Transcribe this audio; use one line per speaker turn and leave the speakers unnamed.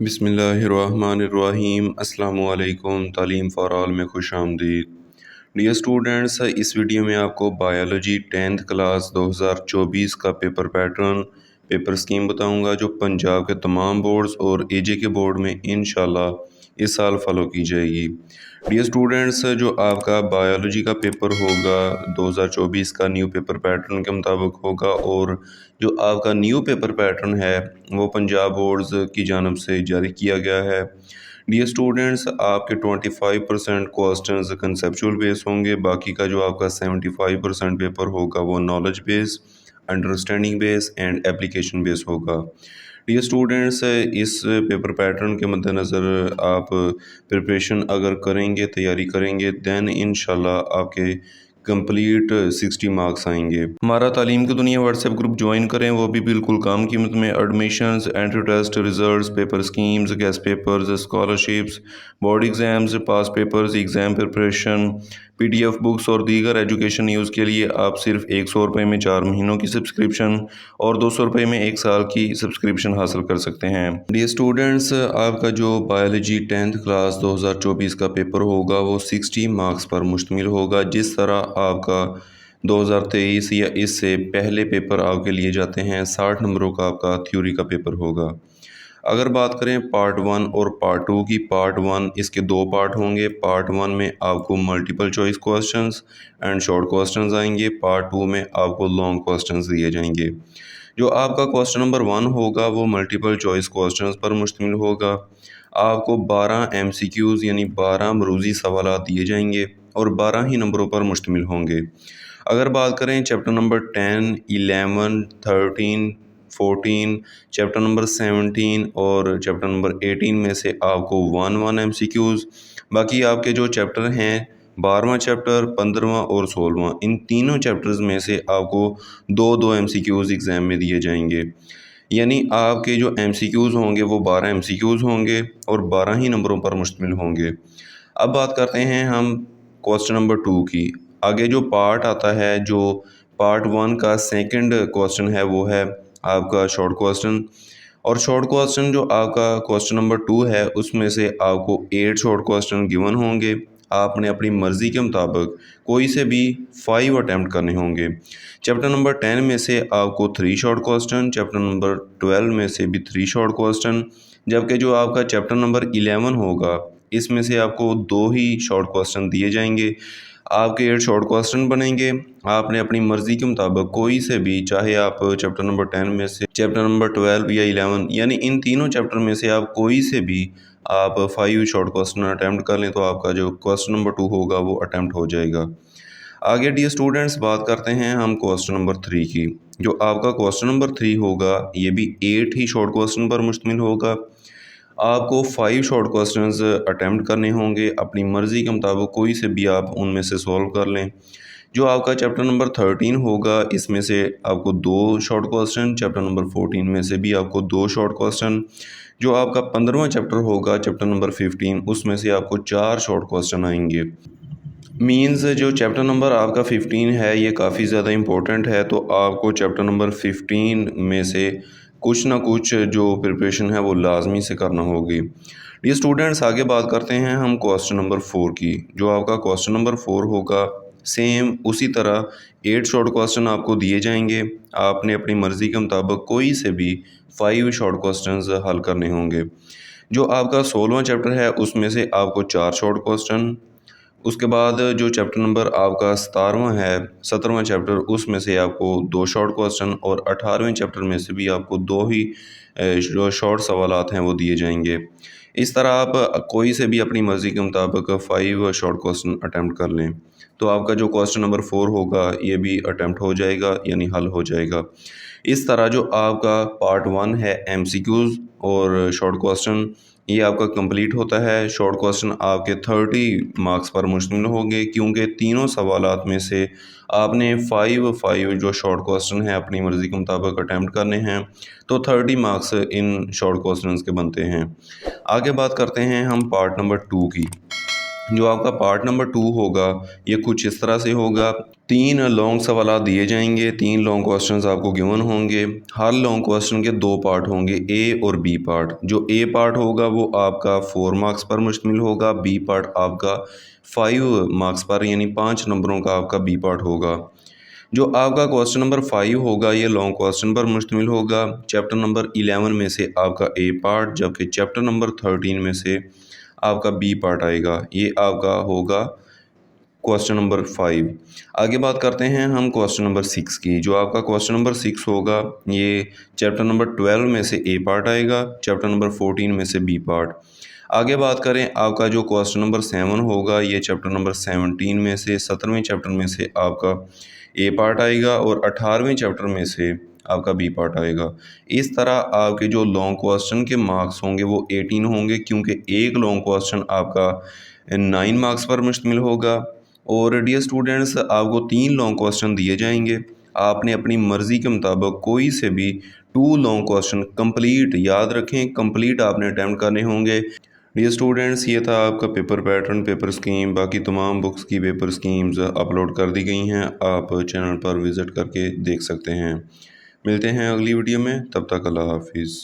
बिस्मिल्लाहिर्रहमानिर्रहीम अस्सलामुअलैकुम तालीम फ़ॉर ऑल में खुश आमदीद। डियर स्टूडेंट्स, इस वीडियो में आपको बायोलॉजी 10th क्लास 2024 का पेपर पैटर्न पेपर स्कीम बताऊंगा जो पंजाब के तमाम बोर्ड्स और एजे के बोर्ड में इंशाल्लाह इस साल फॉलो की जाएगी। डियर स्टूडेंट्स, जो आपका बायोलॉजी का पेपर होगा 2024 का न्यू पेपर पैटर्न के मुताबिक होगा और जो आपका न्यू पेपर पैटर्न है वो पंजाब बोर्ड्स की जानब से जारी किया गया है। डियर स्टूडेंट्स, आपके 25% क्वेश्चंस कंसेप्चुअल बेस होंगे, बाकी का जो आपका 75% पेपर होगा वो knowledge base, understanding base and application base होगा। डियर स्टूडेंट्स, इस पेपर पैटर्न के मद्देनज़र आप प्रिपरेशन अगर करेंगे, तैयारी करेंगे, दैन इंशाल्लाह आपके कंप्लीट 60 मार्क्स आएंगे। हमारा तालीम की दुनिया व्हाट्सएप ग्रुप ज्वाइन करें, वो भी बिल्कुल कम कीमत में। Admissions, entry test, results, paper schemes, guess papers, scholarships, board exams, past papers, exam preparation, PDF books और दीगर एजुकेशन न्यूज़ के लिए आप सिर्फ 100 रुपये में 4 महीनों की सब्सक्रिप्शन और 200 रुपये में 1 साल की सब्सक्रिप्शन हासिल कर सकते हैं। डियर स्टूडेंट्स, आपका जो बायोलॉजी 10th क्लास 2024 का पेपर होगा वो 60 मार्क्स पर मुश्तमिल होगा। जिस तरह आपका 2023 या इससे पहले पेपर आपके लिए जाते हैं, 60 नंबरों का आपका थ्योरी का पेपर होगा। अगर बात करें पार्ट 1 और पार्ट 2 की, पार्ट 1 इसके 2 पार्ट होंगे। पार्ट 1 में आपको multiple choice questions and short questions आएंगे। पार्ट 2 में आपको लॉन्ग क्वेश्चंस दिए जाएंगे। जो आपका क्वेश्चन नंबर 1 होगा वो मल्टीपल चॉइस क्वेश्चंस पर मुश्तमिल होगा। आपको 12 एमसीक्यूज़ यानी 12 मरूजी सवालात दिए जाएंगे और 12 ही नंबरों पर मुश्तमिल होंगे। अगर बात करें चैप्टर नंबर 10, 11, 13, 14, चैप्टर नंबर 17 और चैप्टर नंबर 18 में से आपको 1 एमसीक्यूज़, बाकी आपके जो चैप्टर हैं 12वां चैप्टर, 15वां और 16वां, इन तीनों चैप्टर्स में से आपको 2-2 एमसीक्यूज़ एग्ज़ाम में दिए जाएंगे। यानी आपके जो एमसीक्यूज़ होंगे वो 12 एमसीक्यूज़ होंगे और 12 ही नंबरों पर मुश्तमिल होंगे। अब बात करते हैं हम क्वेश्चन नंबर 2 की। आगे जो पार्ट आता है, जो पार्ट 1 का सेकंड क्वेश्चन है वो है आपका शॉर्ट क्वेश्चन। और शॉर्ट क्वेश्चन जो आपका क्वेश्चन नंबर 2 है उसमें से आपको 8 शॉर्ट क्वेश्चन गिवन होंगे। आपने अपनी मर्ज़ी के मुताबिक कोई से भी 5 अटैम्प्ट करने होंगे। चैप्टर नंबर 10 में से आपको 3 शॉर्ट क्वेश्चन, चैप्टर नंबर 12 में से भी 3 शॉर्ट क्वेश्चन, जबकि जो आपका चैप्टर नंबर 11 होगा इसमें से आपको 2 ही शॉर्ट क्वेश्चन दिए जाएंगे। आपके 8 शॉर्ट क्वेश्चन बनेंगे। आपने अपनी मर्ज़ी के मुताबिक कोई से भी, चाहे आप चैप्टर नंबर 10 में से, चैप्टर नंबर 12 या 11, यानी इन तीनों चैप्टर में से आप कोई से भी आप 5 शॉर्ट क्वेश्चन अटैम्प्ट कर लें तो आपका जो क्वेश्चन नंबर 2 होगा वो अटैम्प्ट हो जाएगा। आगे डियर स्टूडेंट्स बात करते हैं हम क्वेश्चन नंबर 3 की। जो आपका क्वेश्चन नंबर 3 होगा ये भी 8 ही शॉर्ट क्वेश्चन पर मुश्तमिल होगा। आपको 5 शॉर्ट क्वेश्चंस अटैम्प्ट करने होंगे। अपनी मर्ज़ी के मुताबिक कोई से भी आप उनमें से सॉल्व कर लें। जो आपका चैप्टर नंबर 13 होगा इसमें से आपको 2 शॉर्ट क्वेश्चन, चैप्टर नंबर 14 में से भी आपको 2 शॉर्ट क्वेश्चन। जो आपका 15वां चैप्टर होगा, चैप्टर नंबर 15, उसमें से आपको 4 शॉर्ट क्वेश्चन आएंगे। मीन्स जो चैप्टर नंबर आपका 15 है ये काफ़ी ज़्यादा इम्पोर्टेंट है, तो आपको चैप्टर नंबर 15 में से कुछ ना कुछ जो प्रिपरेशन है वो लाजमी से करना होगी। ये स्टूडेंट्स आगे बात करते हैं हम क्वेश्चन नंबर 4 की। जो आपका क्वेश्चन नंबर 4 होगा सेम उसी तरह 8 शॉर्ट क्वेश्चन आपको दिए जाएंगे। आपने अपनी मर्ज़ी के मुताबिक कोई से भी 5 शॉर्ट क्वेश्चंस हल करने होंगे। जो आपका 16वां चैप्टर है उसमें से आपको 4 शॉर्ट क्वेश्चन, उसके बाद जो चैप्टर नंबर आपका 17वां है, 17वां चैप्टर, उसमें से आपको 2 शॉर्ट क्वेश्चन और 18वें चैप्टर में से भी आपको 2 ही जो शॉर्ट सवालात हैं वो दिए जाएंगे। इस तरह आप कोई से भी अपनी मर्ज़ी के मुताबिक 5 शॉर्ट क्वेश्चन अटैम्प्ट कर लें तो आपका जो क्वेश्चन नंबर 4 होगा ये भी अटैम्प्ट हो जाएगा यानी हल हो जाएगा। इस तरह जो आपका पार्ट 1 है एमसीक्यूज़ और शॉर्ट क्वेश्चन, ये आपका कंप्लीट होता है। शॉर्ट क्वेश्चन आपके 30 मार्क्स पर मुश्तमिल होंगे क्योंकि तीनों सवालात में से आपने 5 जो शॉर्ट क्वेश्चन है अपनी मर्ज़ी के मुताबिक अटैम्प्ट करने हैं, तो 30 मार्क्स इन शॉर्ट क्वेश्चंस के बनते हैं। आगे बात करते हैं हम पार्ट नंबर 2 की। जो आपका पार्ट नंबर 2 होगा ये कुछ इस तरह से होगा। 3 लॉन्ग सवाल दिए जाएंगे, 3 लॉन्ग क्वेश्चंस आपको गिवन होंगे। हर लॉन्ग क्वेश्चन के 2 पार्ट होंगे, ए और बी पार्ट। जो ए पार्ट होगा वो आपका 4 मार्क्स पर मुश्तमिल होगा, बी पार्ट आपका 5 मार्क्स पर यानी 5 नंबरों का आपका बी पार्ट होगा। जो आपका क्वेश्चन नंबर 5 होगा ये लॉन्ग क्वेश्चन पर मुश्तमिल होगा। चैप्टर नंबर 11 में से आपका ए पार्ट, जबकि चैप्टर नंबर 13 में से आपका बी पार्ट आएगा। ये आपका होगा क्वेश्चन नंबर 5। आगे बात करते हैं हम क्वेश्चन नंबर 6 की। जो आपका क्वेश्चन नंबर 6 होगा ये चैप्टर नंबर 12 में से ए पार्ट आएगा, चैप्टर नंबर 14 में से बी पार्ट। आगे बात करें आपका जो क्वेश्चन नंबर 7 होगा ये चैप्टर नंबर 17 में से 17वें चैप्टर में से आपका ए पार्ट आएगा और 18वें चैप्टर में से आपका बी पार्ट आएगा। इस तरह आपके जो लॉन्ग क्वेश्चन के मार्क्स होंगे वो 18 होंगे, क्योंकि एक लॉन्ग क्वेश्चन आपका 9 मार्क्स पर मुश्तमिल होगा। और डियर स्टूडेंट्स आपको 3 लॉन्ग क्वेश्चन दिए जाएंगे, आपने अपनी मर्ज़ी के मुताबिक कोई से भी 2 लॉन्ग क्वेश्चन कंप्लीट, याद रखें कंप्लीट आपने अटैम्प्ट करने होंगे। डियर स्टूडेंट्स ये था आपका पेपर पैटर्न, पेपर स्कीम। बाकी तमाम बुक्स की पेपर स्कीम्स अपलोड कर दी गई हैं, आप चैनल पर विज़िट करके देख सकते हैं। मिलते हैं अगली वीडियो में, तब तक अल्लाह हाफिज़।